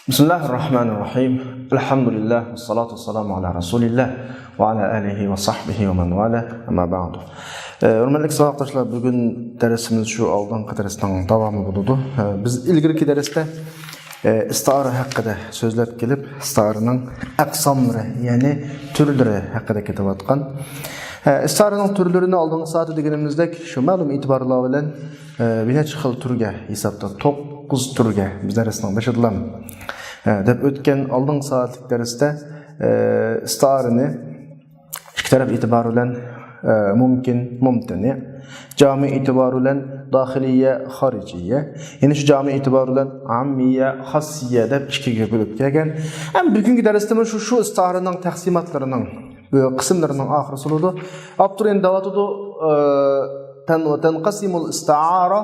Bismillahirrahmanirrahim. Elhamdülillah ve salatu vesselamu ala Rasulillah ve ala alihi ve sahbihi ve men vala. Amma ba'du. Hurmatli sahabaqdaşlar, bugün dersimiz şu aldanqı dersining davomi bo'ladi. Biz ilgirki dersda istiara haqida so'zlab kelib, istiaraning aqsamlari, ya'ni turlari haqida ketayotgan. Istiaraning turlarini aldingi soatda deganimizdek, shu ma'lum e'tiborlar bilan bir necha xil turga hisobda 9 turga biz darsning boshida deb o'tgan aldingi soatlik darsda istiarani ikki taraf e'tibori bilan mumkin, mumtani, jami e'tibori bilan daxiliya, xorijiya, ya'ni shu jami e'tibori bilan ammiya, xassiya deb ikkiga bo'lib kelgan. Ham bugungi darsda shu istiaraning taqsimotlarining bu qismlarining oxirisi bo'ladi. Abturin davatudu تنقسم الاستعارة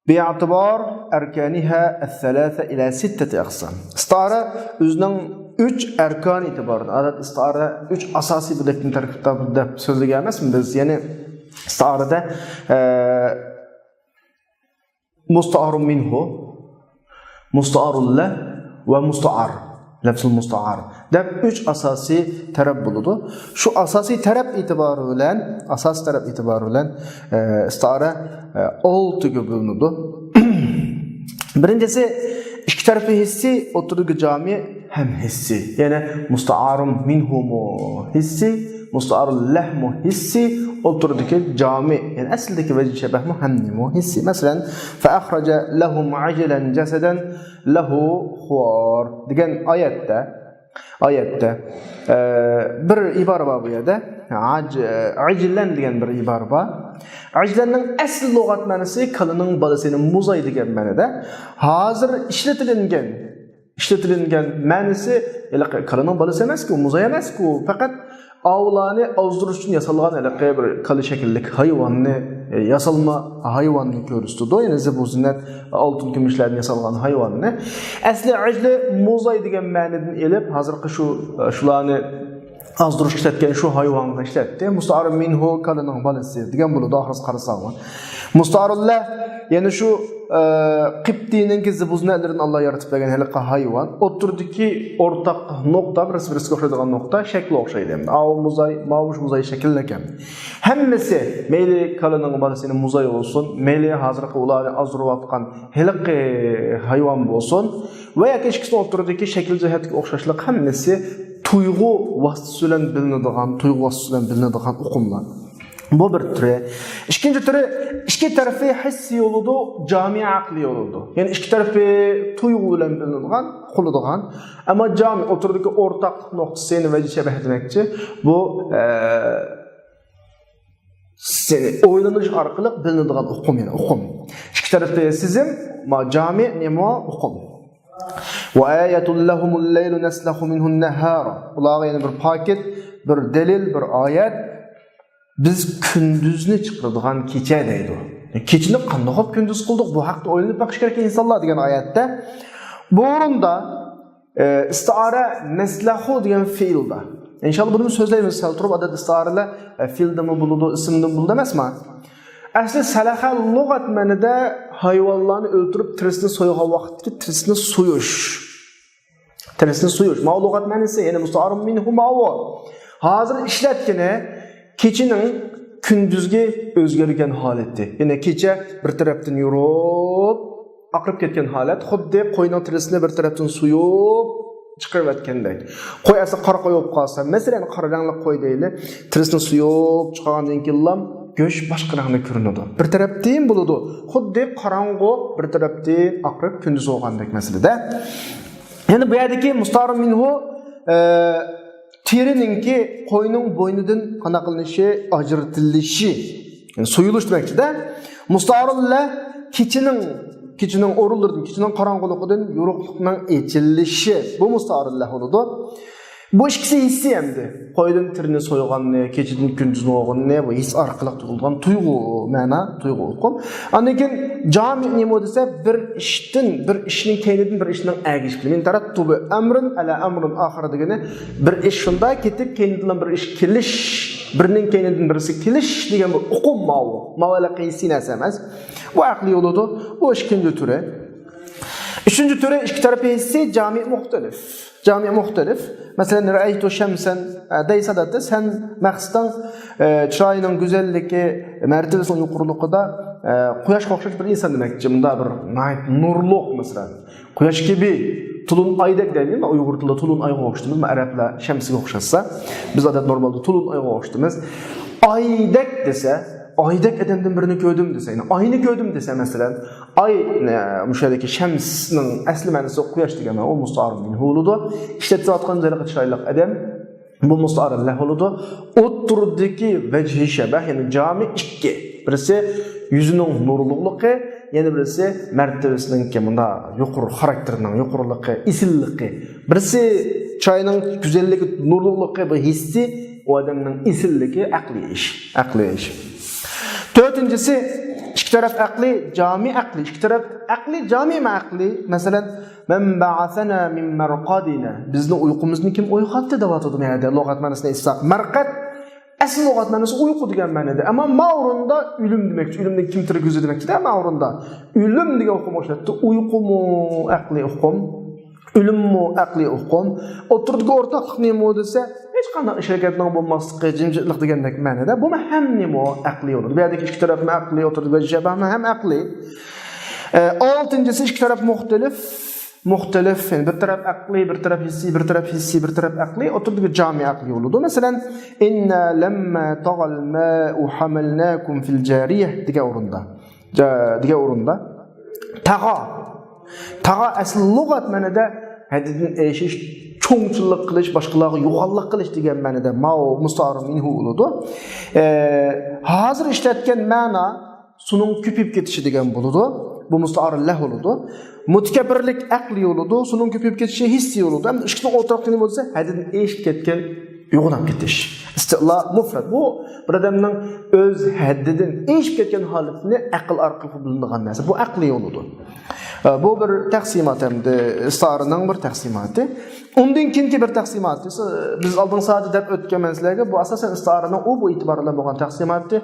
باعتبار أركانها الثلاثة إلى 6 أقسام. استعارة özünün 3 erkan itibarında. Adet istara 3 asasi bilekten tarifte sözü gelmez mi biz? Yani istarada musta'arun minhu, musta'arun leh ve musta'ar. Lafzul musta'ar. Deb 3 asasi taraf buludu. Şu asasi taraf itibarı bilen istara 6 bölünüdü. Birincisi iki tarafı hissi, oturduğu cami hem hissi. Yani musta'arun minhu mu hissi, musta'arun leh mu hissi, oturduğu cami. Yani asildeki vecih şebeh mu hem mu hissi. Mesela فَأَخْرَجَ لَهُمْ عَجِلًا جَسَدًا لَهُ خُوَارِ degan ayette bir ibara var bu yerda. Acillen degan bir ibara var. Acillenning asl lug'at ma'nosi qilining bolasini muzay degan ma'noda. Hozir ishlatilingan ma'nosi qilining bolasi emas-ku, muzay emas-ku, faqat avlani ozdirish uchun yasalgan bir qili shakllik hayvonni yasalma hayvonni ko'rsatdi. Yani zibuzinat oltin kumushlardan yasalgan hayvonni. Asli ajli muzay degan ma'nodan elib, hozirgi shularni azdirish ishlatgan shu hayvonni ishlatdi. Musta'arun minhu qilining bolasi degan bo'ladi oxirisi qarasak. Musta'arullah yani şu Qibtinin zibuznatlardan Allah yaratıp bergen haliqa hayvan. Oturdaki ortak nokta, birisi o'xshaydigan nokta shakli o'xshaydi. Mavuş muzay shakllagan. Hammasi meyli qilining bolasini muzay olsun, meyli hozirgi ularni azdirayotgan haliqa hayvan bo'lsin va yoki ikkisi oturdaki shakl jihatga o'xshashlik hammasi tuyg'u vasitasi bilan bilinadigan uqumlar. Bu bir türe. İkinci türe, iki tarafı hissi yoludu, cami akli yoludu. Yani iki tarafı tuygu bilen bilinadigan, quladigan. Ama cami oturdaki ortak noktasını ve şebeh demekçi. Bu oylanış arqılıq bilinadigan uqum yani uqum. İki tarafı sizim, cami nemo uqum. Ve ayatul lahumul leylu neslahu minhun nehara. Ulağa yani bir paket, bir delil, bir ayet. Biz gündüzni chiqiradigan kecha deydi. Kechini qanday qilib kunduz qildik? Bu haqda o'ylanib baqish kerak insonlar degan oyatda. Bu o'rinda istiara naslahu degan fe'lda. İnşallah buni so'zlaymiz. Sal turib adad istiaralar fe'ldami bo'ladi, ismdan bo'ladi emasmi? Asli salaha lug'at ma'noda hayvonlarni o'ltirib tirisini so'ygan vaqtda tirisini so'yish. Ma lug'at ma'nosi, ya'ni musta'arun minhu ma'wa. Hozir ishlatgani keçinin gündüzge özgürgen haleti. Yani keçe bir taraftan yürüp akırıp ketken halet. Xuddi qo'yning tirisini bir taraftan suyup chiqarib o'tgandek. Qo'y asa qora qo'y bo'lib qolsa, masalan qora rangli qo'y deyli, tirisini suyup chiqargandan keyin go'sht boshqa rangda ko'rinadi. Bir tarafdan bo'ladi. Xuddi qorong'u, bir tarafdan aqrib kunduz bo'lgandek masalada. Yani bu yerdagi musta'arun minhu terininki qo'yning bo'ynidan qana qilinishi, ajratilishi, yani so'yilish demekçi-de. Musta'arullah kechining o'rinlaridan, kechining qorong'uligidan yo'riqlikning echilishi. Bu musta'arullah bo'ladi. Bu ikkisi hissi endi. Qo'ydan terini so'yganni, kechidan kunduzni olganni, bu his orqali tug'ilgan tuyg'u, ma'na, tuyg'u uqum. Undan keyin jami nima desa, bir ishning keynidan bir ishning agish. Men tarattubi amrun ala amrun oxir degani bir ish shunda ketib keynidan bir ish kelish, birning keynidan birisi kelish degan bu uqum ma'vu. Ma'vala qiysi narsa emas. Bu aqli yo'lida, bu ikkinchi turi. Üçüncü türü iki tarafı hissi cami muhtelif. Cami muhtelif. Mesela ra'aytu şemsen deyse de sen maksdan çırayının güzelliği, mertebesinin yukarılıkta quyosh o'xshash bir inson demakchi. Bunda bir nurluq mesela. Quyosh gibi tulun aydek deyilmi? Uyg'ur tilida tulun ayga o'xshatamiz. Arablar shamsiga o'xshatsa, biz odat normalda tulun ayga o'xshatamiz. Aydek desa, aydek adamdan birini ko'rdim desa, ayni ko'rdim desa mesela, ay mushadaki shamsning asli ma'nosi quyosh degan o musta'ar min huludu. İşletilayotgan joyga chiroyli adam bu musta'ar la huludu. O'turdagi vajhi shabah, ya'ni jami ikki. Birisi yüzünün nurluqlığı, yani birisi mertebesinin kemunda yuqur xarakterinin yuqurluğu, isilliği. Birisi çayının güzelliği, nurluqlığı ve hissi, o adamın isilliği aqli iş. Aqli iş. Dördüncüsü, iki taraf aqli, cami aqli. İki taraf aqli, cami mi aqli? Mesela, men ba'athana min marqadina. Bizning uyqumuzni kim uyg'otdi deb atadim yani. Lug'at ma'nosida eshitsak, marqad asl lug'at ma'nosi uyqu degan ma'noda. Ammo ma'runda o'lim demakchi. O'limni kim tirg'izi demakchi-da ma'runda. O'lim degan o'qim o'xshatdi. Uyqumu aqli o'qim, o'limmu aqli o'qim. O'tirdiga o'rtaqlik nima desa, hech qanday ishrakatning bo'lmasligi, jimjitlik degandek ma'noda. Bu ham nima aqli bo'ladi. Bu yerdagi ikki taraf aqli, o'tirdiga jabahma ham aqli. Oltinchisi ikki taraf muxtalif. Muhtelif, yani bir taraf aqli, bir taraf hissi, bir taraf hissi, bir taraf aqli, oturduğu cami aqli oludu. Mesela, inna lamma tagal ma'u hamalnakum fil jariyah diye orunda. Taga asli lug'at ma'noda hadidin eshish, cho'ngchilik qilish, boshqalarga yo'g'onlik qilish degan ma'noda ma'u musta'ar minhu oludu. Hozir ishlatgan ma'no sunun ko'payib ketishi degan bo'ladi. Bu musta'ar lah oludu. Mutakabbirlik aqli oludu, sunun ko'payib ketishi hissi oludu. Ham ikkisini o'rtaqligi bo'lsa, hadidin eshib ketgan yo'g'onab ketish. Istila mufrad. Bu bir odamning o'z haddidan eshib ketgan holatini aql orqali bilinadigan narsa. Bu aqli oludu. Bu bir taqsimot hamda isti'araning bir taqsimoti. Undan keyingi bir taqsimoti biz oldin soat deb o'tgan sizlarga bu asosan isti'araning bu e'tiborlar bo'lgan taqsimoti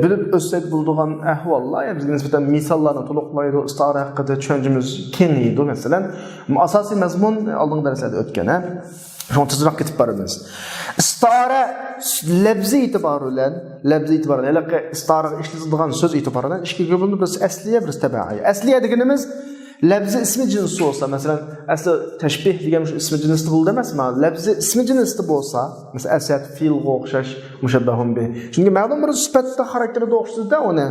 bilib o'tsak bo'ladigan ahvollar, yani bizga nisbatan misollarni to'liqlaydi, isti'ara haqida tushunchamiz kengaydi. Masalan, asosiy mazmun oldin darslarda o'tgan. Şunu tezroq ketib boramiz. Isti'ara labzi e'tibori bilan, isti'ara ishlatiladigan so'z e'tibori bilan ikkiga bo'linib, birisi asliya, birisi tabiiy. Asliya deganimiz labzi ismi jinsi bo'lsa, masalan, asli tashbih degan shu ismi jinsi bo'ldi emasmi? Labzi ismi jinsi bo'lsa, masalan, asad, fe'lga o'xshash, mushabbahun bi. Chunki ma'lum bir sifatda xarakterida o'xshaydi-da, uni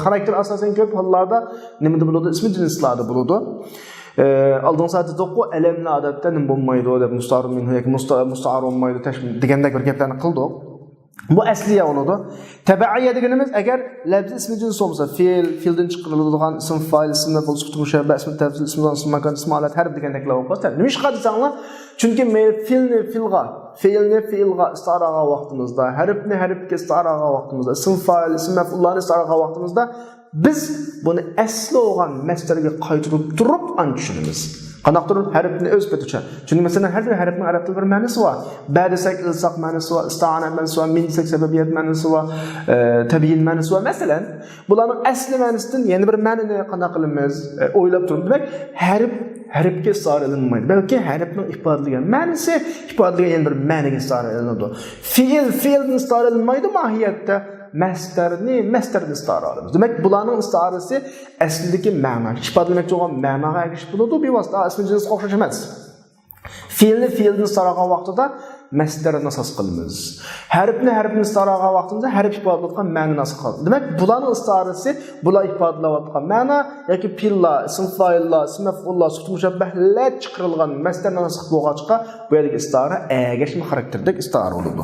xarakter asosan ko'p hollarda nimada bo'ladi? Ismi jinslarda bo'ladi. Aldın saati to'qu alamni odatda nim bo'lmaydi deb musta'ar minhu yoki musta'ar olmaydi degandek bir gaplarni qildik. Bu asliya bo'ladi. Tabiiy deganimiz agar labz ismi jins bo'lsa, fe'ldan chiqariladigan ism fa'il, ismdan bo'lsa, mushabbah, ism tafsil, ismdan ism makan, ism alat harf degandeklar bo'lsa, nima ish qilsanglar? Chunki fe'lga isti'araga vaqtimizda, harfni harfga isti'araga vaqtimizda, ism fa'il, ism maf'ullarni isti'araga vaqtimizda biz buni asli olgan masdarga qaytirib turib tushunamiz. Qanaqdir harfni o'z beticha. Chunki masalan har bir harfning arab tilida bir ma'nosi bor. Ba'disak ilsaq ma'nosi bor, ista'ana ma'nosi bor, minsak sababiyat ma'nosi bor, tabiin ma'nosi bor. Masalan, bularning asli ma'nosidan yana bir ma'noni qanday qilamiz? O'ylab turib, demak, harfga isti'aralanmaydi. Balki harfning ifodalagan ma'nosi ifodalagan yana bir ma'noga isti'aralanadi. Fe'ldan isti'aralanmaydi mohiyatda. Masdarni isti'ara olamiz. Demak, bularning isti'arasi aslidagi ma'no, ifodalamoqchi bo'lgan ma'noga ergashib bo'ladi, bevosita ismi jins o'xshash emas. Fe'ldan isti'ara qilgan vaqtida masdarni asos qilamiz. Harfni isti'ara vaqtida harf ifodalayotgan ma'noni asos qilamiz. Demak, bularning isti'arasi bular ifodalayotgan ma'no yoki fe'llar, ism fa'illar, ism maf'ullar, sut mushabbahlar chiqarilgan masdarni asos bo'lg'achqa bu yerdagi isti'ara ergashma xarakterdagi isti'ara bo'ladi.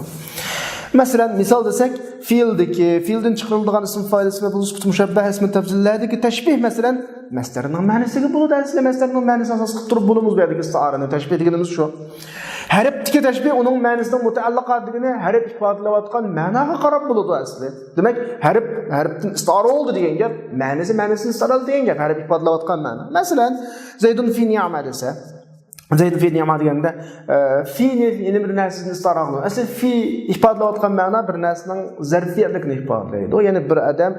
Mesela misal desek fe'ldan chiqariladigan ism fa'il, ism maf'ul, sut mushabbah, ism tafsillardagi tashbih masalan masdarning ma'nosiga bo'ladi. Asli masdarning ma'nosini asos qilib turib bo'lamiz bu yerdagi isti'arani. Tashbih deganimiz shu. Harfdagi tashbih uning ma'nosidan mutaalliqligini harf ifodalayotgan ma'noga qarab bo'ladi asli. Demak, harfdan isti'ara oldi degan gap, ma'nosini isti'ara degan gap, harf ifodalayotgan ma'no. Masalan, Zaydun fi ni'ma desa, Zayd fi ni'ma deganda fi yeni bir narsani istarag'lı. Asl fi ifodalayotgan ma'no bir narsaning zarfiyatligini ifodalaydi. O yani bir odam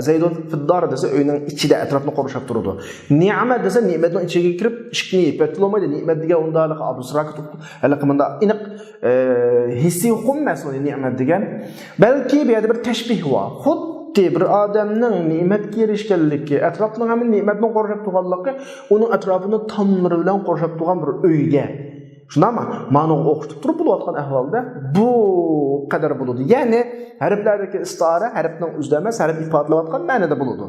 Zaydun fiddar desa uyning ichida atrofni qurshab turadi. Ni'ma desa ne'matning ichiga kirib ishni yepatlamaydi. Ne'mat degan undalik abstrak haliqimda aniq hissiy hukm emas ne'mat degan. Balki bu yerda bir tashbih bor. Bir adamning ne'matga erishganligi, atrofning ham ne'matni qo'rshab turganligi, uning atrofini tomlari bilan qo'rshab turgan bir uyga. Shundami? Ma'no o'qitib turib bo'layotgan ahvolda bu qadar bo'ladi. Ya'ni harflardagi istara harfning o'zida emas, harf ifodalayotgan ma'noda bo'ladi.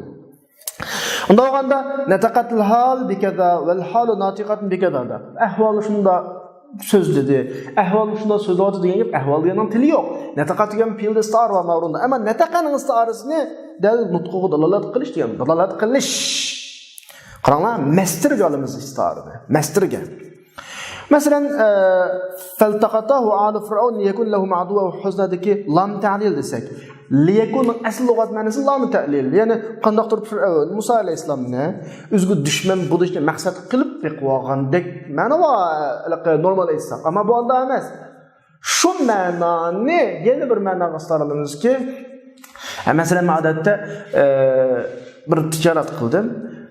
Unda olganda nataqatul hal bikaza val halu natiqatun bikaza. Ahvoli shunda so'zladi. Ahvol shunda so'zladi degan gap, ahvol degan tili yo'q. Nataqat degan fe'lda istar va mavrunda. Ammo nataqaning istarasini dal nutqiga dalolat qilish degan, dalolat qilish. Qaranglar, mastirga olamiz istarni. Mastirga. Masalan, faltaqatahu ala fir'aun yakun lahu ma'duwa wa huznadaki lam ta'lil desak. Liyakun asl lug'at ma'nosi lam ta'lil. Ya'ni qandoqdir Fir'aun Musa alayhisalomni o'zga dushman bo'lishni maqsad qilib qo'ygandek ma'no bor normal aytsak. Ammo bu unda emas. Shu ma'noni yana bir ma'noga istarlamizki, masalan, odatda bir tijorat qildim.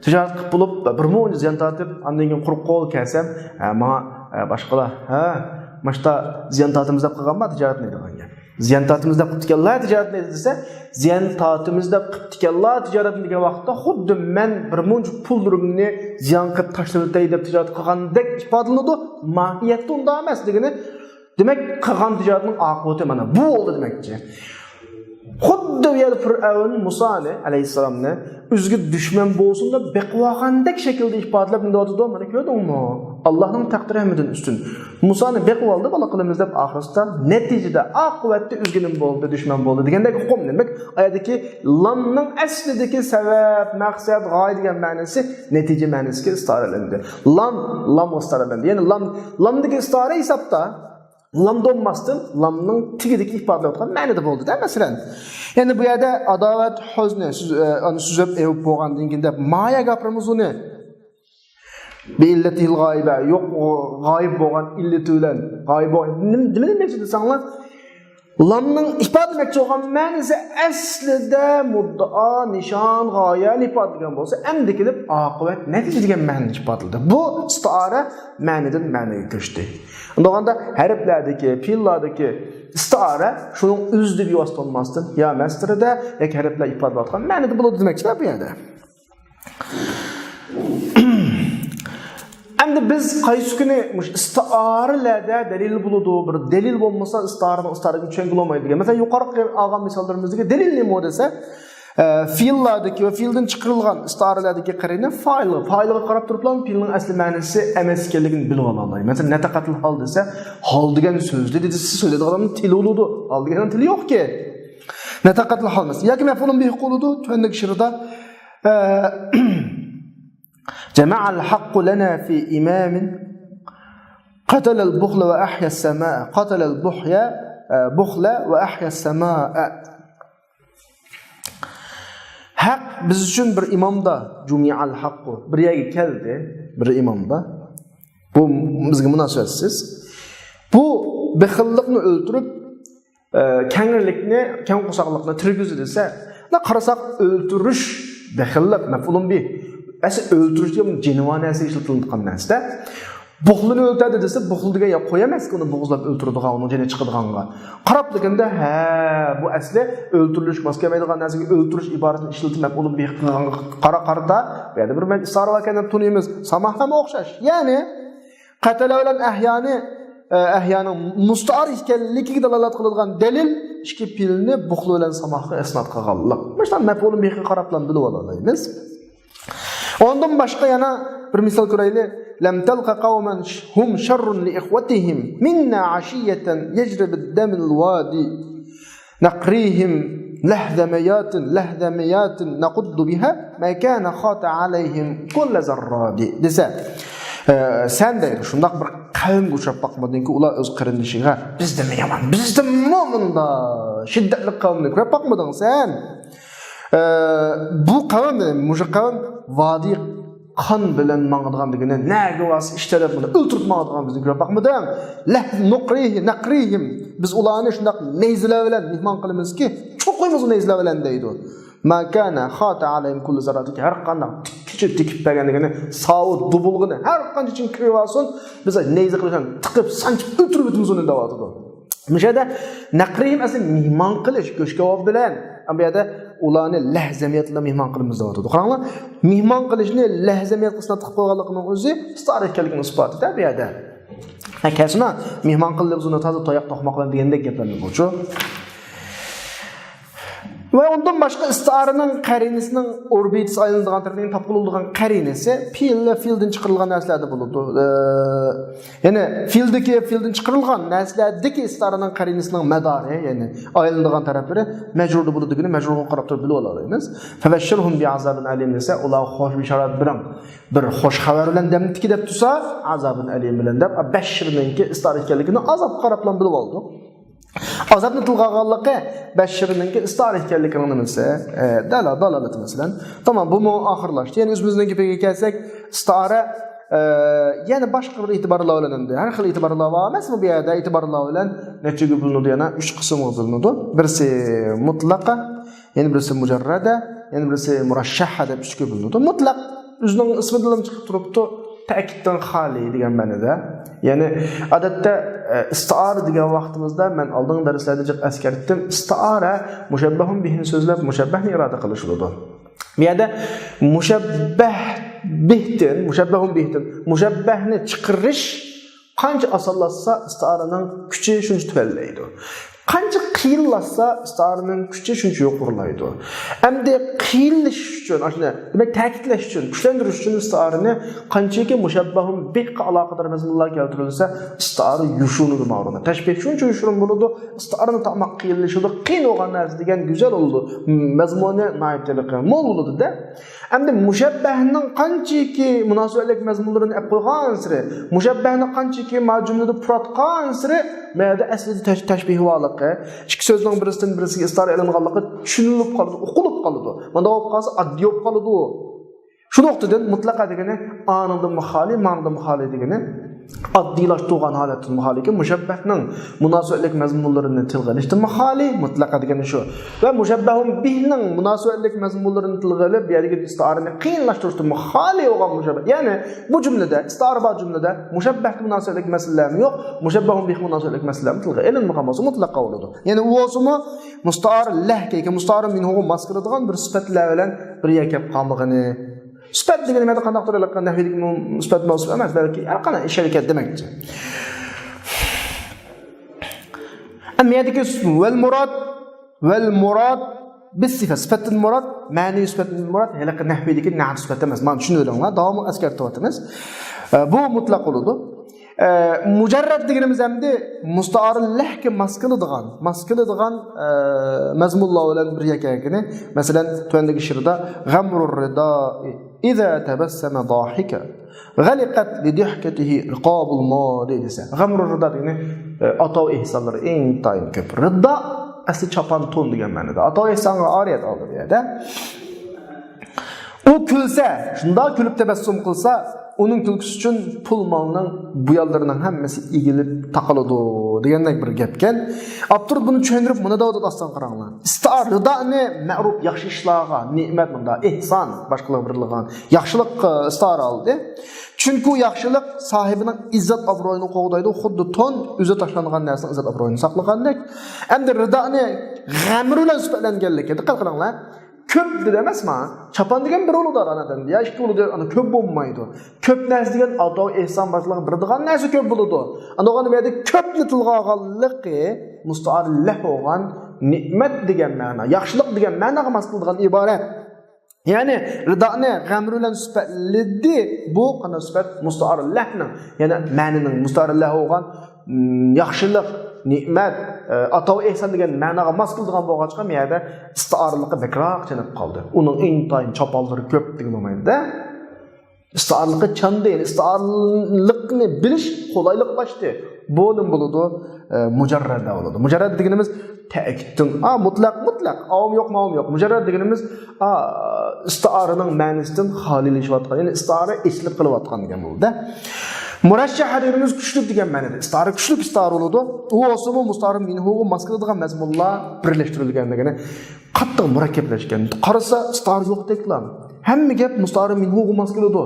Tijorat qilib bo'lib, bir mo'jiz ziyon tortib, andan keyin quruq qo'l kelsam, menga boshqalar, mashta ziyon tortimiz deb qilganmi tijoratni degan gap. Ziyon tortimiz deb qilganlar tijoratni desa, ziyon tortimiz deb qilganlar tijoratni degan vaqtda xuddi men bir mo'jiz pullarimni ziyon qilib tashlab o'tay deb tijorat qilgandek ifodalanadi. Mohiyatda unda emas degani. Demak, qilgan tijoratning oqibati mana bu bo'ldi demakchi. Xuddi yer Fir'aun Musa alayhisalomni o'ziga dushman bo'lsin deb beqvoqandek shaklda ifodalab nododi mana ko'rdingmi? Allohning taqdiri hamidan ustun. Musoni beqvoldi bola qilamiz deb oxirida natijada oqibatda o'zginim bo'ldi, dushman bo'ldi degandek hukm demak, oyatdagi lamning aslidagi sabab, maqsad, g'oya degan ma'nosi natija ma'nosiga istoralandi. Lam istoralandi. Ya'ni lamdagi istora hisobda lam dolmasdan lamning tigidagi ifodalayotgan ma'noda bo'ldi-da masalan. Ya'ni bu yerda adovat, huzni uni suzib evib bo'lgandan keyin deb maya gapiramiz uni. Bi illatil g'oiba yo'q g'oyib bo'lgan illati bilan g'oyib nima demoqchi desanglar, lamning ifodalamoqchi bo'lgan ma'nosi aslida muddao, nishon, g'oyani ifodalagan bo'lsa, endi kelib oqibat natija degan ma'noni ifodaladi. Bu istara ma'nodan ma'noga ko'chdi. Undaganda harflardagi, fe'llardagi istara shuning o'zida bevosita olmasdan yo mastirida yoki harflar ifodalayotgan ma'noda bo'ladi demoqchilar bu yerda. Endi biz qaysi kuni istiaralarda dalil bo'ladi, bir dalil bo'lmasa istaraga tushunga olmaydigan. Masalan, yuqorqi olgan misollarimizdagi dalil nima desa, fe'llardagi va fe'ldan chiqarilgan istaralardagi qarayni fa'ilga qarab turib, fe'lning asli ma'nosi emas ekanligini bilib olamiz. Masalan, nataqatul hal desa, hal degan so'zni dedi, siz so'zlaydigan odamning tili bo'ladi. Hal degan tili yo'q-ki. Nataqatul hal emas. Yoki maf'ulun bihi qoladi, tuandagi shirda جمع الحق لنا في إمام قتل البخل وأحيا السماء قتل بخل وأحيا السماء haq biz uchun bir imomda jumi'al haqqu bir yerga keldi bir imomda bu bizga munosabatsiz bu bexillikni o'ltirib kangirlikni kang qo'saqlikni tirgizdi desa qarasak o'ltirish bexillik maf'ulun bi asl o'ltirish degan jinvonasi ishlatilgan narsa. Buxlini o'ltirdi desa, buxl degan yo'q qo'yamas-ku uni bo'g'izlab o'ltiradigan, uni jini chiqadiganga. Qarab deganda, bu asli o'ltirilish emas, kelmaydigan narsaga o'ltirish iboratini ishlatilib bo'lib beqilganga qara-qarada, bu yerda bir men istorlar ekan deb tunaymiz. Samah ham o'xshash. Ya'ni qatala bilan ahyaning musta'ar ekanligiga dalolat qiladigan dalil ikki fe'lni buxl bilan samahga isnot qilganlik. Mana maf'ulun bihi qarab bilan bilib olamiz. Ondan başqa yana bir misal ko'raylik. Lam talqa qawman hum sharrun li ikhwatihim minna ashiyatan yajri bid-dam al-wadi naqrihim lahdamayatin naquddu biha ma kana khata alayhim kull zarradi desa. Sen deydi shundaq bir qavmga uchrab baqmadingki, ular o'z qarindishiga bizda yaman, bizda mo'minda shiddatli qavmni ko'rib baqmading sen. Bu qavm, mush qavm vodiy kan bilen mağdıgan degene näge was işlerip bunu öldürüp mağdıgan bizni görüp bakmadan la nakrihim biz ularni şundaq neyzile bilen mehman qılymız ki çok koymaz o neyzile bilen deydi. Ma kana khata alayhim kullu zarati her qanday tikip bergendigini sağı dubulgunu her qancha için kirvason biz neyze qilgan tiqib sanchib öldürüp bitimiz onu davadı. Müşede nakrihim asl mehman qilish go'shkavob bilan bu yerda ularni lahzamiyatla mehman qilamiz deyapti. Qaranglar, mehman qilishni lahzamiyat qismida tiqib qo'yganligining o'zi istar ekanligining isboti-da bu yerda. Akasina mehman qilib uni toza toyoq to'qmoqlar degandek gaplarni bo'chu. Ve ondan başka istiarının qarinəsinin orbitisi aylanadigan tarafından tapılıldıgan qarinəsi fil ve fildən çıxırılğan nəslərdə bulundu. Yani fildən çıxırılğan nəslərdəki istiarının qarinəsinin mədarı, yani aylanadigan tarafları məcrurda bulunduğunu məcrurun qarab turib bilib olarıq. Fəbəşşirhum bi'azabin alim desə, ular xoş bişarat bilan bir xoş xəbər bilan dəmtiki deb tursa, azabın alim bilan deb bəşşirninki istiar ekanligini azab qarablan bilib oldu. Azabni tilg'aganligi Bashirninki istar ekanligini bilsa, dalalat masalan. Tamam, bu mu oxirlashdi. Yani o'zimizning gapiga kelsak, istara yana boshqa bir e'tiborlar bilan endi. Har xil e'tiborlar bor emasmi bu yerda? E'tiborlar bilan nechaga bo'linadi? Yana 3 qismga bo'linadi. Birisi mutlaqa, yana birisi mujarrada, yana birisi murashshaha deb 3 ga bo'linadi. Mutlaq o'zining ismidan chiqib turibdi. Ta'kiddan xoli degan ma'noda. Ya'ni odatda istiara degan vaqtimizda men oldingi darslarda jiq askartdim. Istiara mushabbahun bihni so'zlab mushabbahni iroda qilishadi. Bu yerda mushabbahun bihdan mushabbahni chiqarish qancha osonlashsa istiaraning kuchi shuncha tufallaydi. Qancha qiyinlashsa istiaraning kuchi shuncha yuqorilaydi. Endi qiyinlash uchun, ashuna demak ta'kidlash uchun, kuchlantirish uchun istiarani qanchaki mushabbahun bihga aloqador mazmunlar keltirilsa, istiara yushunudi ma'lumot. Tashbih shuncha yushun bo'ladi, istiarani ta'maq qiyinlashadi, qiyin bo'lgan narsa degan go'zal bo'ldi. Mazmuni naytlik mo'l bo'ladi-da. Endi mushabbahning qanchaki munosabatlik mazmunlarini olib qo'ygan siri, mushabbahni qanchaki majumlada puratgan siri, ma'da aslida tashbih voqi. İki sözning birisidan birisiga istiara ilinganligi tushunilib qoladi, o'qilib qoladi. Mana bu qolsa addiy bo'lib qoladi. Shu nuqtadan mutlaqa degani anında muhali, ma'noda muhali degani addiylashtirgan holatda muhaliki mushabbahning munosabatlik mazmunlarini tilga olishda muhali mutlaqa degani shu. Va mushabbahun bihning munosabatlik mazmunlarini tilga olib, bu yerga istiarani qiyinlashtirishda muhali bo'lgan mushabbah. Ya'ni bu jumlada, istiara bor jumlada mushabbahga munosabatlik masalalar yo'q, mushabbahun bih munosabatlik masalalar tilga olinmagan bo'lsa mutlaqa bo'ladi. Ya'ni u o'zimi mustaar lahga, mustaar minhu masqiradigan bir sifatlar bilan bir yakab qolmag'ini Sifat degani nima qanday qilib nahviylik sifat mavsuf emas, balki har qanday sharikat demakchi. Amiyadiki vel murad bis sifatul murad, ma'ni sifatul murad halqa nahviylik na'at sifat emas. Mana shuni o'ylanglar, davom askartyapmiz. Bu mutlaq bo'ladi. Mujarrad deganimiz hamda mustaarillahga maskiladigan mazmunlar bilan bir ekanligini, masalan, tuandagi she'rda ghamrur ridai iza tabassama dahika g'aliqat li dihkatihi riqabul madi desa. Ghamrur rida degani atov ihsonlari eng tayin ko'p. Ridda asli chapan to'n degan ma'noda. Atov ihsonga oriyat oldi bu yerda. U kulsa, shunda kulib tabassum qilsa, onun kulkusi uchun pul molning bu yollarining hammasi egilib taqaladi degandek bir gapkan. Abturd buni tushuntirib, buni davlat astan qaranglar. Istiarani ma'ruf yaxshi ishlarga, ne'mat bunda ihson, boshqalar birlig'an yaxshilik istar oldi. Chunki yaxshilik sohibining izzat obro'yini qo'g'daydi, xuddi ton o'zi tashlangan narsaning izzat obro'yini saqlagandek. Endi ridoni g'amr bilan sifatlanganlikka diqqat qilinglar. Köp demezme, çapan degen bir olu da anadan ya iki olu da ana köp olmaydı. Köp neresi degen adav ihsan başlığı bir degen neresi köp buludu. Ana onu verdi köpni tilgağanlıqı mustaarilleh olan nimet degen mana, yaxşılık degen managa maskıldıgan ibaret. Yani ridani g'amr bilan sifatledi bu qana sifat mustaarillehning, yani ma'nining mustaarilleh olan yaxşılık nimet, atav ihsan degan ma'noga mos qiladigan bo'lg'achqa bu yerda istiarlikqa bakroq chanib qoldi. Uning intayin chopallari ko'p degan bo'lmaydi-da. Istiarlikqa chandi, istiarlikni bilish qo'layliqlashdi. Bu nim buludu? Mujarrada buludu. Mujarrad deganimiz ta'kidning mutlaq, avm yo'q, ma'um yo'q. Mujarrad deganimiz isti'araning ma'nisidan xolilashayotgan, ya'ni isti'ara eslib qilayotgan degan bo'ldi. Murashshah deganimiz kuchli degan ma'noda. Isti'ara kuchli isti'ara bo'ladi. U o'simi musta'ara minhu masqiladigan mazmunlar birlashtirilgan degani qattiq murakkablashgan. Qarasa isti'ara yo'q deklar. Hamma gap musta'ara minhu masqiladi.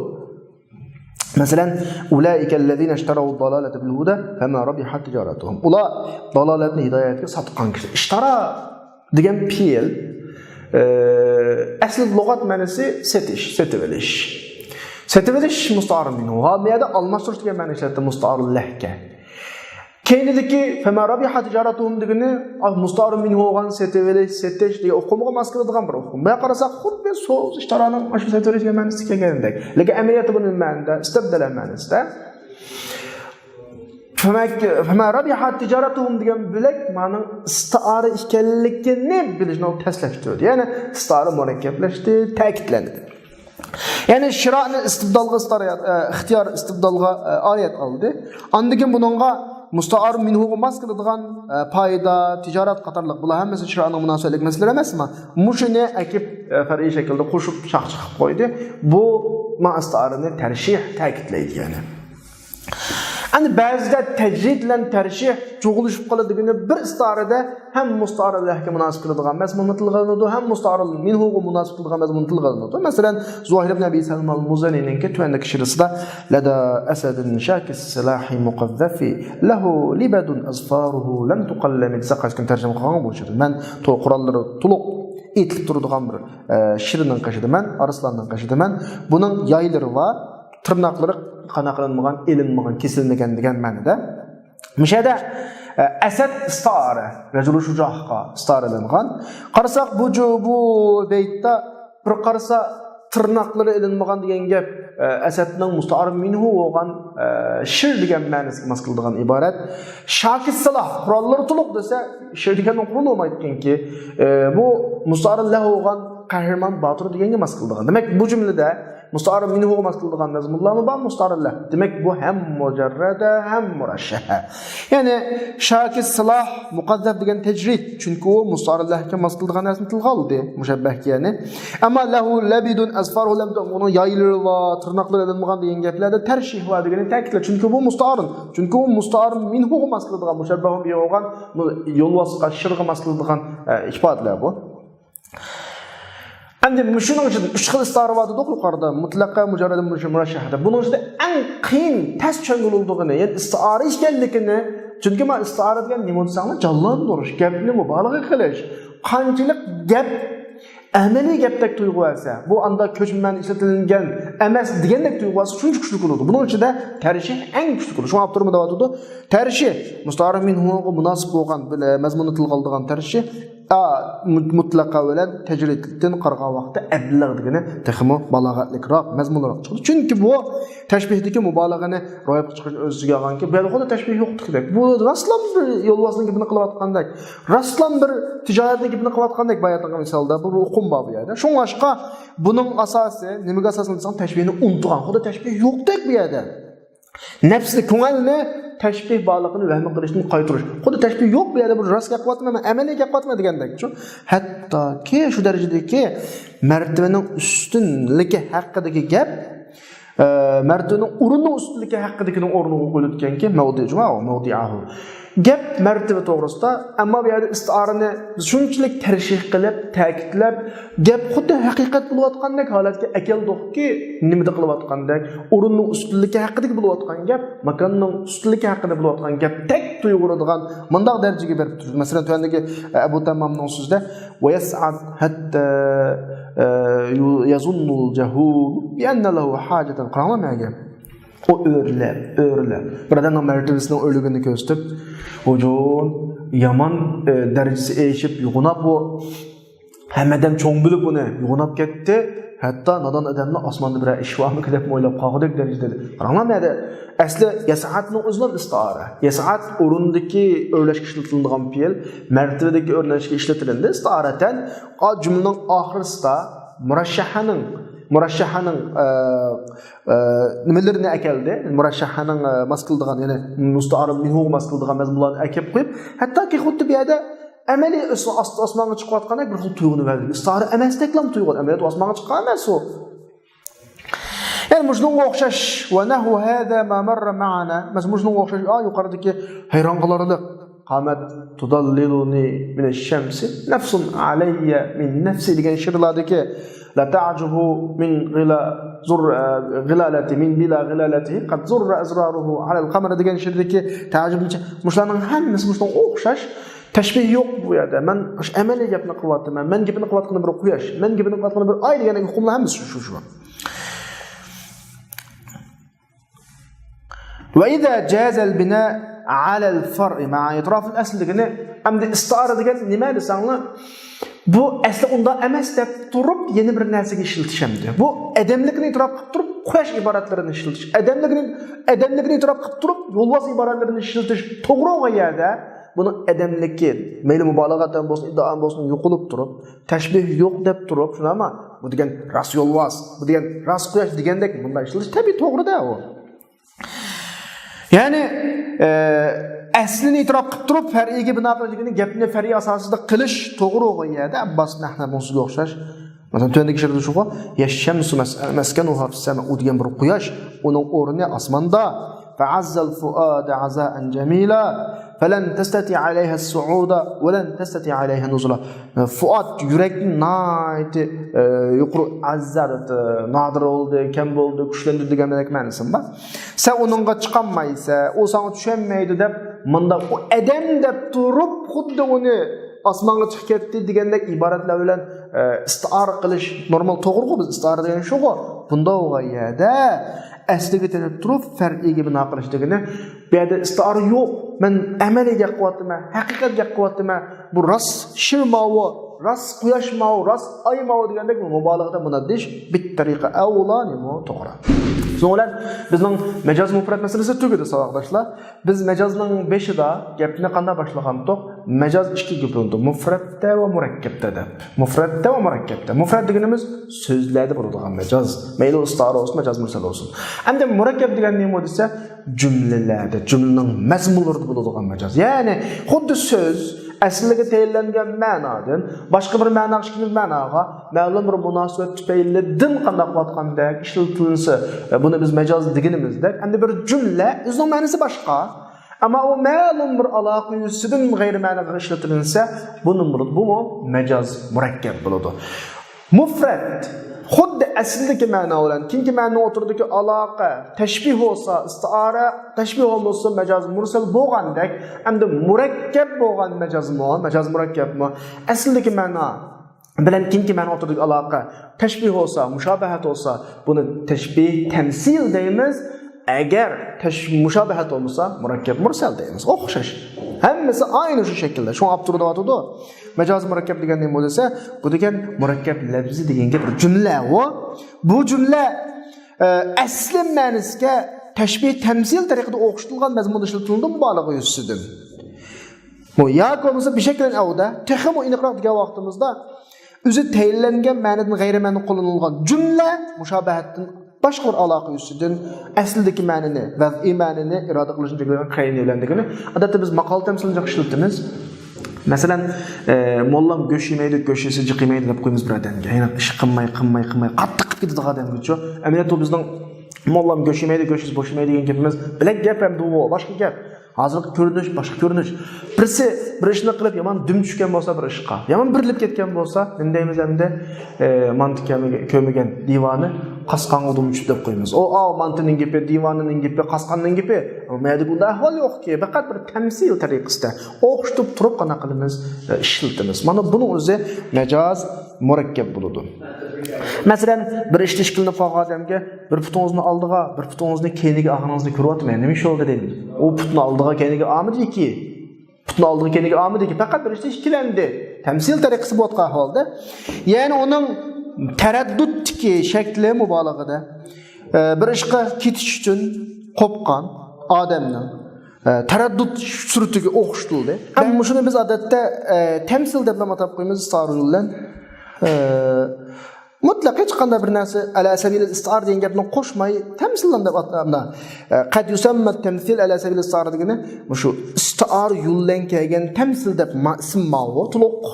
Masalan, ulaikallazina ishtaraw ad-dalalata bil huda fama rabihat tijaratuhum. Ular dalolatni hidoyatga sotgan kishi. Ishtara degan fe'l asl lug'at ma'nosi setish, setibelish. Setibelish musta'ar minhu. Hamiyada almashtirish degan ma'no ishlatiladi musta'ar lahga. Keynidagi fama rabihat tijaratuhum degani musta'ar minhu bo'lgan setibelish, setish degan o'qimga mos keladigan bir o'qim. Bu qarasak xuddi so'z ishtaraning shu setibelish degan ma'nosi kelgandek. Lekin amaliyoti buning ma'nosida istabdala ma'nosida fama rabihat tijaratuhum degan bilak ma'noning isti'ara ekanligini bilishni taslashtiradi. Ya'ni isti'ara murakkablashdi, ta'kidlandi. Yani şira'ni istibdalga ixtiyor istibdalga oyat oldi. Andikin bununla musta'ar minhuga mas qiladigan foyda, tijorat qatorliq bular hammasi shira'ning munosabatlik masalalar emasmi? Mushuni akib far'iy shaklda qo'shib shaq chiqib qo'ydi. Bu ma'astarini tarshih ta'kidlaydi yani. Hani ba'zida tajrid bilan tarshih cho'g'ilishib qoladigan bir istorada ham musta'arlarga munosib keladigan mazmun tilg'anadi, ham musta'ar minhuga munosib keladigan mazmun tilg'anadi. Masalan, Zuhayr ibn Abi Salma al-Muzanining tuandagi shirisida lada asadun shakis silahi muqazzafi lahu libadun azfaruhu lam tuqallamid saqaskan tarjima qilgan bu shir. Men qurallari to'liq etilib turadigan bir shirining qashidaman, arslanning qashidaman. Buning yaylari va tırnaqlari qanaqlanmagan, elinmagan, kesilmagan degan ma'noda. Mishada asad isti'ara, rajul shujahqa isti'aralangan. Qarasak bu beytda bir qarasa tırnaqlari elinmagan degan gap asadning musta'ar minhu bo'lgan shir degan ma'nosiga mos qiladigan iborat. Shakis silah qurollari to'liq desa, shir deganning quroli olmaydiganki, bu musta'ar lahu bo'lgan qahramon botir deganga mos qiladigan. Demak, bu jumlada musta'ar minhu mas qiladigan mazmunlarmi bor musta'arlar. Demak bu ham mujarrada ham murashshaha. Ya'ni shakis silah muqaddam degan tajrid, chunki u musta'arlarga mas qiladigan narsani tilga oldi, mushabbahga ya'ni. Ammo lahu labidun asfaru lam uni yaylari va tirnoqlari elinmagan degan gaplarda tarshih va degani ta'kidlar, chunki bu musta'arun. Chunki u musta'ar minhu mas qiladigan mushabbahun bi bo'lgan yo'lvosqa shirg'a mas qiladigan ifodalar bu. Endi shuning uchun 3 xil isti'ara bor dedik yuqorida, mutlaqqa, mujarrada, murashshahda. Buning ichida eng qiyin tas cho'ngildigini, ya'ni isti'ara ekanligini, chunki men isti'ara degan nima desanglar, jonlantirish, gapni mubolag'a qilish, qanchalik gap amaliy gapdek tuyg'u bo'lsa, bu anda ko'chman ishlatilgan emas degandek tuyg'u bo'lsa, shuncha kuchli bo'ladi. Buning ichida tarshih eng kuchli bo'ladi. Shu avtorim davotida tarshih musta'ar minhuga munosib bo'lgan mazmunni tilga oladigan tarshih mutlaqa bilan tajriddan qarag'an vaqtda ablag degani texmo balog'atlikroq mazmunroq chiqdi. Chunki bu tashbihdagi mubolag'ani ro'yobga chiqishni o'ziga olganki, bu yerda tashbih yo'qdek. Bu raslan bir yo'lvosning gapini qilayotgandek, raslan bir tijoratning gapini qilayotgandek bayatgan misolda bu o'qim bor bu yerda. Shunga buning asosi nimaga asoslansa tashbihni unutgan. Xuddi tashbih yo'qdek bu yerda. Nafsni ko'ngilni tashbih bog'liqini vahmi qilishni qaytirish. Xuddi tashbih yo'q bu yerda, bu rost gap qilmayman, amaliy gap qilmayman degandek-ku. Hattoki shu darajadagi martabaning ustunligi haqidagi gap, martabaning o'rnining ustunligi haqidagi o'rniga qo'yilganki, mavdi'ahu. Gap martaba to'g'risida, ammo bu yerda isti'arani shunchalik tarshih qilib, ta'kidlab, gap xuddi haqiqat bo'layotgandek holatga akeldikki, nimada qilayotgandek, o'rinning ustunligi haqidagi bo'layotgan gap, makonning ustunligi haqida bo'layotgan gap tek tuyg'uradigan mundaq darajaga berib turdi. Masalan, tuandagi Abu Tammomning so'zida va yas'ad hatta yazunnul jahul bi anna lahu hajatan qilmaga. O öğrüler. Buradan mertebesinin ölügünü gösterip, hocam yaman derecesi eşip yuğunap bu hemeden çoğun bilip bunu yuğunap gitti. Hatta nadan adamla asmanda bir iş var mı kadar mı oylap kalkıdık derecede. Anlamaya da asli yasaatının özünden istiara. Yasaat orundaki örleşki işletildiğin piyel, mertebedeki örleşki işletildiğinde istiaraten cümlenin ahırısta murashshahaning murashshahaning nimelerini akeldi. Murashshahaning maskıldıgan yani musta'arib minhu maskıldıgan mazmunlarni akep qo'yib, hattoki xuddi bu yerda amaliy osmonga chiqayotganda bir xil tuyg'uni berdi. Istari emasdeklam tuyg'u, amaliyot osmonga chiqqan emas u. Yani mujnunga o'xshash va nahu hada ma marra ma'ana. Mujnunga o'xshash yuqoridagi hayron qolarlik. Qamat tudalliluni min ash-shamsi nafsun alayya min nafsi degan she'rlardagi la ta'jubu min ghilalati min bila ghilalati qad zurra azraruhu ala al-qamar degan she'rdagi ta'jubni mushlarning hammasi mushunga o'xshash tashbih yo'q bu yerda. Men amaliy gapni qilyapman. Men gapni qilyapgan bir quyosh, men gapni qilyapgan bir oy degan hukmlar hammasi shu. وإذا جاز البناء على الفرع مع إطراف الأصل degani hamda istiara degan nima desanglar bu asli unda emas deb turib yeni bir narsaga ishiltishamdi. Bu adamlikni itrof qilib turib quyosh iboratlarini ishiltish, adamlikni itrof qilib turib yo'lbos iboratlarini ishiltish to'g'ri o'g'ayada buni adamlikka mayli mubolag'atan bo'lsin, iddaom bo'lsin yo'qolib turib, tashbih yo'q deb turib, shunami? Bu degan ras yo'lbos, bu degan ras quyosh degandek bunday ishiltish tabiiy to'g'ri-da u. Yani aslini itiraf qilib turib far'iga bino qilingan gapni far'iy asosida qilish to'g'ri o'g'ayada Abbos Nahnamonsiga o'xshash. Masalan, tundagi she'rda shuqa yashamsu maskanuha fis-sama degan bir quyosh, uning o'rni osmonda. Fa'azzal fuada azaan jamila falan tastati alayha as-su'uda wa lan tastati alayha nuzula. Fuad yurakni nayti yuqru azzat nadir oldu, kam bo'ldi, kuchlandir degan ma'nosi bor. Sen onunga chiqolmaysa, o sana tushunmaydi deb, menda o adam deb turib, xuddi uni osmonga chiqib ketdi degandek iboratlar bilan istiara qilish normal to'g'ri-ku, biz istiara degan shu-ku. Bunda o'g'ayada asliga kelib turib far'iga bino qilish degani, bu yerda istiara yo'q. Men amaliga qilyapman, haqiqatga qilyapman. Bu ras shirmavi, ras quyoshmavi, ras oymavi degandek mubolag'ada buni deyish bit tariqa avlanimi to'g'ri. So'nglar bizning majoz mufrat masalasi tugadi savoqdoshlar. Biz majozning 5ida gapni qanday boshlagandik? Majoz ikkiga bo'linadi. Mufratda va murakkabda deb. Mufratda va murakkabda. Mufrat deganimiz so'zlarda bo'ladigan majoz. Mayli istara bo'lsin, majoz mursal bo'lsin. Hamda murakkab degan nima desa, jumlalarda, jumlaning mazmunlarida bo'ladigan majoz. Ya'ni xuddi so'z asliga tayinlangan ma'nodan boshqa bir ma'no chiqib ma'noga ma'lum bir munosabat tufaylidan qanday qilayotgandek ishlatilsa, buni biz majoz deganimizda, endi bir jumla o'zining ma'nosi boshqa, ammo u ma'lum bir aloqa yusidan g'ayri ma'noga ishlatilsa, buni bu majoz murakkab bo'ladi. Mufrad xuddi aslidagi ma'no bilan keyingi ma'no o'tirdiki aloqa, tashbih bo'lsa, istiara, tashbih bo'lsa majoz mursal bo'lgandek, endi murakkab bo'lgan majoz murakkabmi? Aslidagi ma'no bilan keyingi ma'no o'tirdiki aloqa, tashbih bo'lsa, mushobahat bo'lsa, buni tashbih tamsil deymiz. Agar mushobahat bo'lsa, murakkab mursal deymiz. O'xshash. Hammasi ayni shu shaklda. Shu abturda o'tadi. Majoz murakkab degan nima bo'lsa, bu degan murakkab lafzi deganga bir jumla va bu jumla asli ma'nosiga tashbih tamsil tariqada o'qitilgan mazmunda ishlatildi mubolag'a yusidan. Bu yoki bo'lmasa bir shakldan avda texmo aniqroq degan vaqtimizda o'zi tayinlangan ma'nodan g'ayri ma'no qo'llanilgan jumla mushobahatdan boshqa bir aloqa yusidan aslidagi ma'noni va imonini iroda qilishni cheklaydigan qaynilandigini odatda biz maqol tamsilini ishlatamiz. Masalan, mollam go'sht yemaydi, go'shtisi jiqimaydi deb qo'yamiz bir odamga. Ya'ni ish qilmay, qattiq qilib ketadi odamga-ku. Amaliyotda bizning mollam go'sht yemaydi, go'shtisi bo'sh yemaydi degan gapimiz bilak gap ham bu, boshqa gap. Hozirgi ko'rinish, boshqa ko'rinish. Birisi bir ishni qilib yomon dum tushgan bo'lsa bir ishqa, yomon birilib ketgan bo'lsa, nima deymiz endi? Mantiqaga ko'migan divoni qasqonga dum tushib deb qo'yamiz. O mantining gapi, divonining gapi, qasqonning gapi. Mayda bunda ahvol yo'qki, faqat bir tamsil tariqasida o'xshatib turib qana qilamiz, ishlatamiz. Mana buni o'zi majoz murakkab bo'ladi. Masalan, bir ishni qilib qolgan odamga bir putingizni oldiga, bir putingizni keyniga og'ringizni ko'ryapman. Nima ish bo'ldi deydi. O putni oldiga keyniga olmadiki. Putni oldiga keyniga olmadiki, faqat bir ishni ikkilandi. Tamsil tariqasi bo'tgan holda, ya'ni uning taraddudki shakli mubolag'ada bir ishga ketish uchun qo'pqan odamning taraddud suratiga o'xshatildi. Ammo shuni biz odatda tamsil deb atab qo'yamiz istoriylar bilan. mutlaq hech qanday bir narsa ala sabil istiar degan gapni qo'shmay tamsillan deb atlamda. Qad yusamma tamsil ala sabil istiar degani shu istiar yo'ldan kelgan tamsil deb ism ma'lumotliq.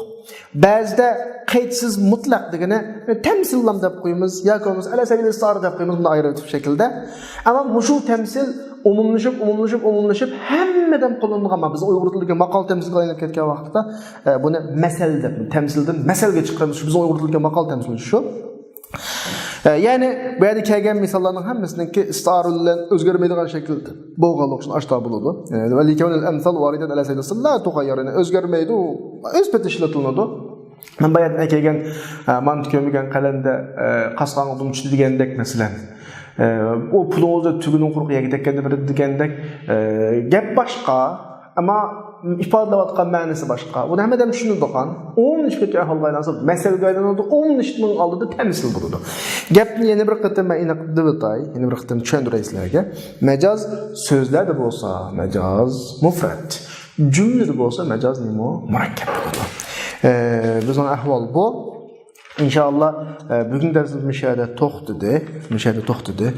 Ba'zida qaydsiz mutlaq degani tamsillan deb qo'yamiz yoki bo'lmasa ala sabil istiar deb qo'yamiz buni ayirib shaklda. Ammo shu tamsil umumlashib hammadan qo'llanilgan. Biz Uyg'ur tiliga maqol tamsilga aylanib ketgan vaqtda buni masal deb tamsildan masalga chiqaramiz. Shu biz Uyg'ur tiliga maqol tamsil shu. Ya'ni bu yerda kelgan misollarning hammasiniki istiara bilan o'zgarmaydigan shaklda bo'lganligi uchun ashta bo'ladi. Va likanul amsal waridan ala sabil la tughayyirani o'zgarmaydi, o'z peti ishlatiladi. Men bu yerda kelgan mantiq ko'migan qalanda qasqonga uchdi degandek masalan o pulozda tügünün quruq yegidekende bir degandek gap boshqa, ammo ifodalayotgan ma'nosi boshqa. Buni hammadan tushunadigan, o'yin ishga holga aylansa, masalaga aylanadi, o'yin ishning oldida tamsil bo'ladi. Gapni yana bir qatam men aniqlab o'tay, yana bir qatam tushuntiray sizlarga. Majoz so'zlarda bo'lsa, majoz mufrad. Jumlada bo'lsa, majoz nima? Murakkab bo'ladi. Bizning ahvol bu. İnşallah bugün dersimiz müşahede to'xtadi.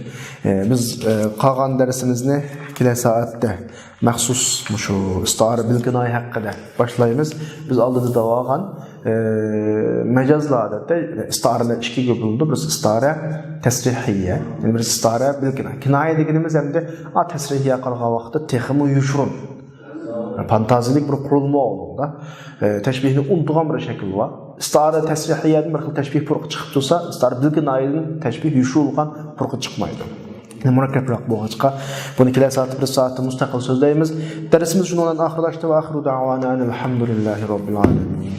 Biz qolgan dersimizni kela soatda maxsus shu istiara bil kinoya haqida boshlaymiz. Biz oldida davogan majazlarda istiaralar ikkiga bo'linadi. Bir istiara tasrihiyya, yani bir istiara bil kinoya. Kinoya deganimiz hamda tasrihiyya qilgan vaqtda texmi yushrun. Fantazilik bir qurilma olunda. Təşbihni unutğan bir şəkil var. İstara təsrihiyədən bir xil təşbih fırqı çıxıb dursa, istara bilgin ayının təşbih yuşulğan fırqı çıxmaydı. Murakkabroq bo'lg'achqa buni kelar soat 1 soatda mustaqil so'zlaymiz. Darsimiz shundan oxirlashdi va oxiru da'vana alhamdulillahi robbil alamin.